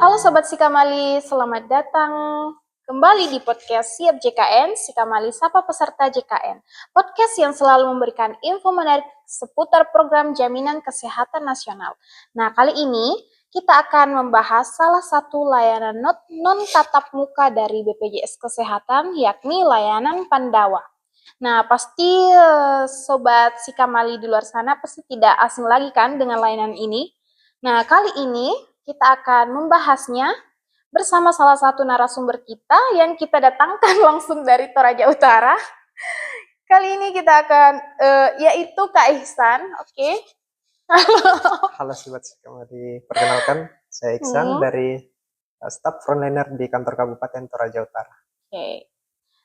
Halo Sobat Sikamali, selamat datang kembali di podcast Siap JKN, Sikamali Sapa Peserta JKN. Podcast yang selalu memberikan info menarik seputar program Jaminan Kesehatan Nasional. Nah, kali ini kita akan membahas salah satu layanan non-tatap muka dari BPJS Kesehatan, yakni layanan Pandawa. Nah, pasti Sobat Sikamali di luar sana pasti tidak asing lagi kan dengan layanan ini. Nah, kali ini kita akan membahasnya bersama salah satu narasumber kita yang kita datangkan langsung dari Toraja Utara. Kali ini kita akan, yaitu Kak Ihsan, oke? Halo Sobat Sikamali, perkenalkan saya Iksan dari staf frontliner di kantor Kabupaten Toraja Utara. Oke.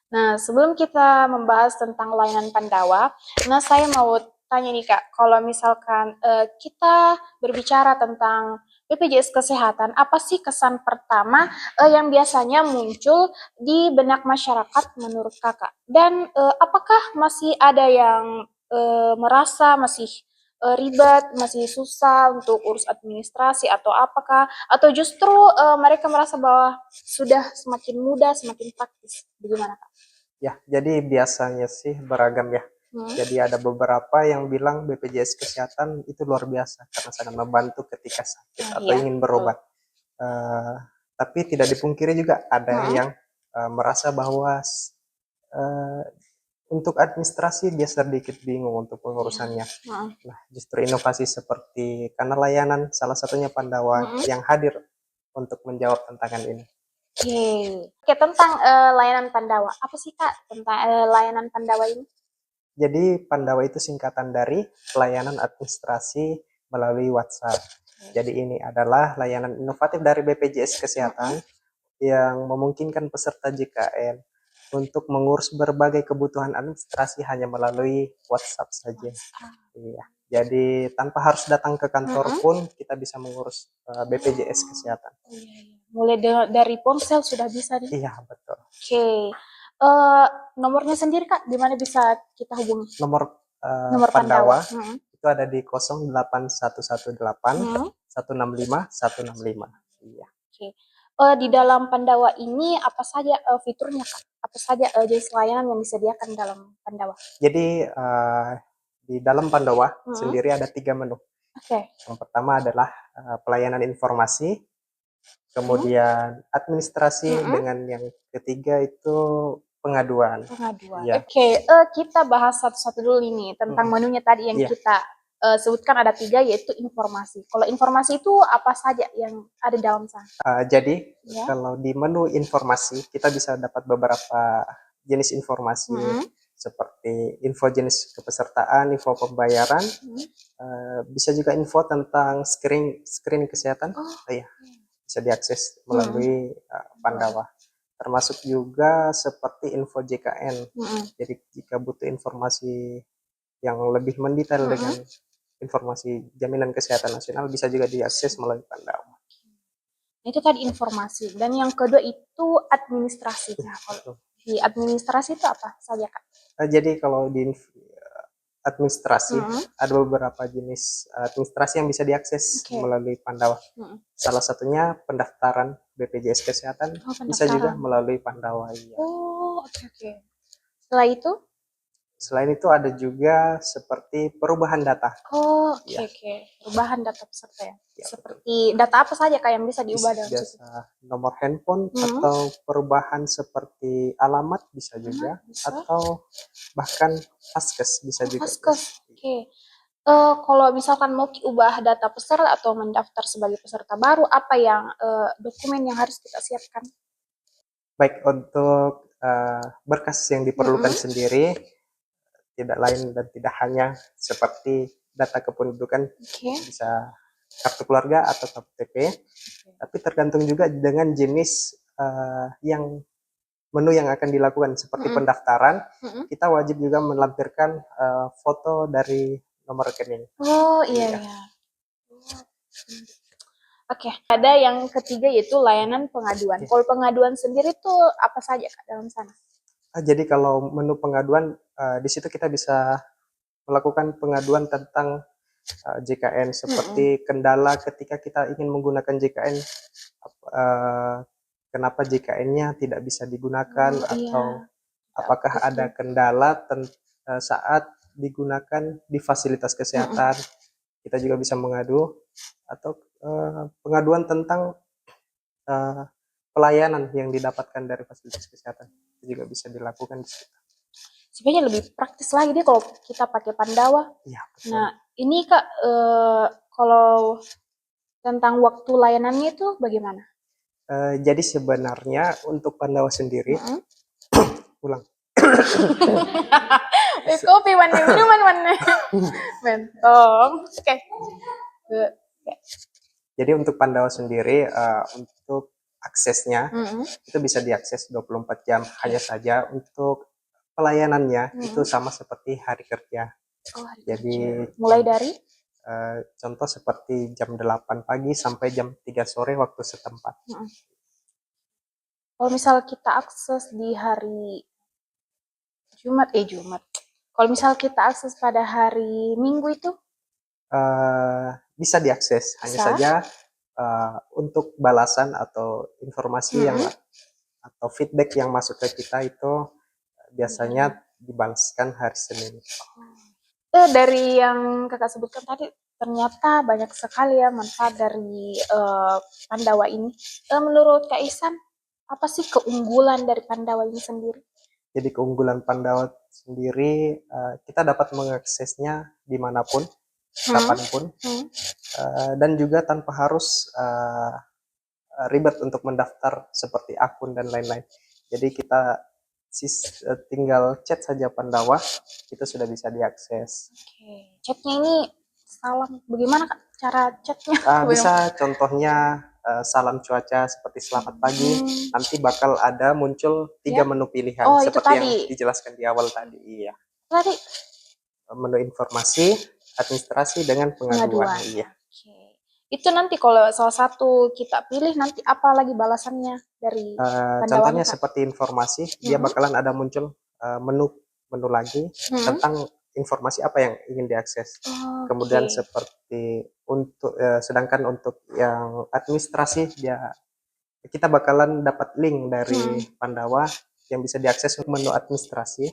Nah, sebelum kita membahas tentang layanan Pandawa, nah saya mau tanya nih Kak, kalau misalkan kita berbicara tentang BPJS Kesehatan, apa sih kesan pertama yang biasanya muncul di benak masyarakat menurut Kakak? Dan apakah masih ada yang merasa masih ribet, masih susah untuk urus administrasi atau apakah? Atau justru mereka merasa bahwa sudah semakin mudah, semakin praktis? Bagaimana Kak? Ya, jadi biasanya sih beragam ya. Jadi ada beberapa yang bilang BPJS Kesehatan itu luar biasa karena sangat membantu ketika sakit atau ingin berobat. Tapi tidak dipungkiri juga ada yang merasa bahwa untuk administrasi dia sedikit bingung untuk pengurusannya. Nah, justru inovasi seperti karena layanan salah satunya Pandawa yang hadir untuk menjawab tantangan ini. Oke, tentang layanan Pandawa. Apa sih Kak tentang layanan Pandawa ini? Jadi Pandawa itu singkatan dari pelayanan administrasi melalui WhatsApp. Jadi ini adalah layanan inovatif dari BPJS Kesehatan yang memungkinkan peserta JKN untuk mengurus berbagai kebutuhan administrasi hanya melalui WhatsApp saja. Iya. Jadi tanpa harus datang ke kantor pun kita bisa mengurus BPJS Kesehatan. Mulai dari ponsel sudah bisa nih. Iya, betul. Oke. Nomornya sendiri Kak, di mana bisa kita hubungi? Nomor Pandawa. itu ada di 08118 165 165. Iya. Oke. Di dalam Pandawa ini apa saja fiturnya Kak? Apa saja jenis layanan yang disediakan dalam Pandawa? Jadi di dalam Pandawa sendiri ada 3 menu. Yang pertama adalah pelayanan informasi, kemudian administrasi, dengan yang ketiga itu pengaduan. Ya. Oke, kita bahas satu-satu dulu nih tentang menunya tadi yang kita sebutkan ada 3 yaitu informasi. Kalau informasi itu apa saja yang ada dalam sana? Jadi kalau di menu informasi kita bisa dapat beberapa jenis informasi seperti info jenis kepesertaan, info pembayaran, bisa juga info tentang screening kesehatan, bisa diakses melalui Pandawa. Termasuk juga seperti info JKN. Jadi jika butuh informasi yang lebih mendetail dengan informasi Jaminan Kesehatan Nasional bisa juga diakses melalui Pandawa. Itu tadi informasi. Dan yang kedua itu administrasi. Nah, kalau di administrasi itu apa saja Kak? Jadi kalau di administrasi ada beberapa jenis administrasi yang bisa diakses melalui Pandawa. Salah satunya pendaftaran BPJS Kesehatan bisa juga melalui Pandawa. Iya. Oke. Setelah itu? Selain itu ada juga seperti perubahan data. Oke. Perubahan data peserta ya. Seperti data apa saja Kak yang bisa diubah dalam situ? Nomor handphone atau perubahan seperti alamat bisa juga, atau bahkan Paskes bisa juga. Paskes. Oke. Kalau misalkan mau ubah data peserta atau mendaftar sebagai peserta baru, apa yang dokumen yang harus kita siapkan? Baik, untuk berkas yang diperlukan sendiri tidak lain dan tidak hanya seperti data kependudukan, bisa kartu keluarga atau KTP, tapi tergantung juga dengan jenis yang menu yang akan dilakukan. Seperti pendaftaran, kita wajib juga melampirkan foto dari nomor rekening. Iya. Oke, ada yang ketiga yaitu layanan pengaduan. Kalau pengaduan sendiri tuh apa saja Kak dalam sana? Jadi kalau menu pengaduan di situ kita bisa melakukan pengaduan tentang JKN, seperti kendala ketika kita ingin menggunakan JKN, kenapa JKN-nya tidak bisa digunakan, atau apakah ada kendala saat digunakan di fasilitas kesehatan. Kita juga bisa mengadu, atau pengaduan tentang pelayanan yang didapatkan dari fasilitas kesehatan itu juga bisa dilakukan di situ. Sebenarnya lebih praktis lagi deh kalau kita pakai Pandawa. Iya, betul. Nah, ini Kak, kalau tentang waktu layanannya itu bagaimana? Jadi sebenarnya untuk Pandawa sendiri, ulang. Kopi mana, minuman mana? Mentong. Oke. Jadi untuk Pandawa sendiri, untuk aksesnya itu bisa diakses 24 jam. Hanya saja untuk pelayanannya itu sama seperti hari kerja. Jadi mulai dari contoh seperti jam 8 pagi sampai jam 3 sore waktu setempat. Kalau misal kita akses di hari Jumat. Kalau misal kita akses pada hari Minggu itu bisa diakses. Hanya saja untuk balasan atau informasi yang atau feedback yang masuk ke kita itu biasanya dibalaskan hari Senin. Dari yang kakak sebutkan tadi, ternyata banyak sekali ya manfaat dari Pandawa ini. Menurut Kak Ihsan, apa sih keunggulan dari Pandawa ini sendiri? Jadi keunggulan Pandawa sendiri, kita dapat mengaksesnya dimanapun, kapanpun, dan juga tanpa harus ribet untuk mendaftar seperti akun dan lain-lain. Jadi kita tinggal chat saja Pandawa, itu sudah bisa diakses. Oke, chatnya ini salam, bagaimana Kak cara chatnya? Bisa contohnya salam cuaca seperti selamat pagi, nanti bakal ada muncul 3 menu pilihan seperti yang dijelaskan di awal tadi. Iya. Tadi menu informasi, administrasi, dengan pengaduan. Iya. Oke. Itu nanti kalau salah satu kita pilih, nanti apa lagi balasannya dari contohnya seperti informasi, dia bakalan ada muncul menu lagi tentang informasi apa yang ingin diakses. Kemudian seperti untuk sedangkan untuk yang administrasi, kita bakalan dapat link dari Pandawa yang bisa diakses untuk menu administrasi.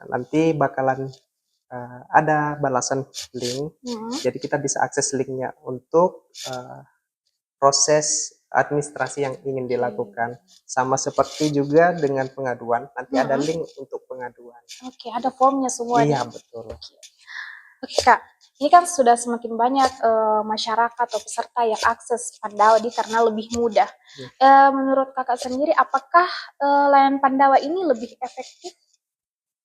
Nanti bakalan ada balasan link, jadi kita bisa akses linknya untuk proses administrasi yang ingin dilakukan. Sama seperti juga dengan pengaduan, nanti ada link untuk pengaduan. Oke, ada formnya semua. Iya, betul. Oke Kak, ini kan sudah semakin banyak masyarakat atau peserta yang akses Pandawa karena lebih mudah. Menurut kakak sendiri, apakah layanan Pandawa ini lebih efektif?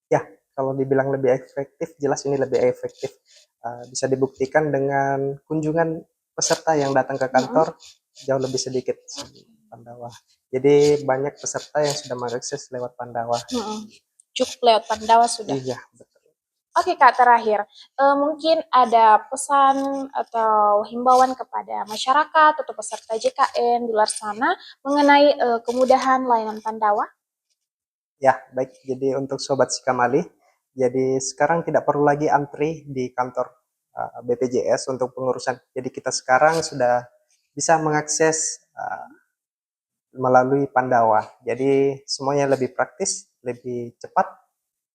Ya, kalau dibilang lebih efektif, jelas ini lebih efektif. Bisa dibuktikan dengan kunjungan peserta yang datang ke kantor jauh lebih sedikit Pandawa. Jadi banyak peserta yang sudah mengakses lewat Pandawa. Cukup lewat Pandawa sudah. Iya, betul. Oke Kak, terakhir, mungkin ada pesan atau himbauan kepada masyarakat atau peserta JKN di luar sana mengenai kemudahan layanan Pandawa? Ya, baik. Jadi untuk Sobat Sikamali, jadi sekarang tidak perlu lagi antri di kantor BPJS untuk pengurusan. Jadi kita sekarang sudah bisa mengakses melalui Pandawa. Jadi semuanya lebih praktis, lebih cepat,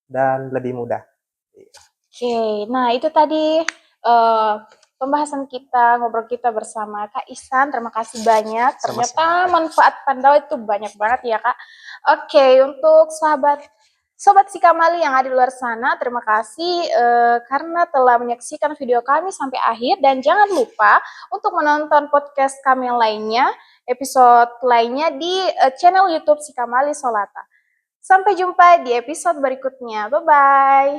dan lebih mudah. Oke, nah itu tadi pembahasan kita, ngobrol kita bersama Kak Ihsan. Terima kasih banyak. Ternyata manfaat Pandawa itu banyak banget ya Kak. Oke, untuk Sobat Sikamali yang ada di luar sana, terima kasih karena telah menyaksikan video kami sampai akhir. Dan jangan lupa untuk menonton podcast kami yang lainnya, episode lainnya di channel YouTube Sikamali Solata. Sampai jumpa di episode berikutnya. Bye-bye.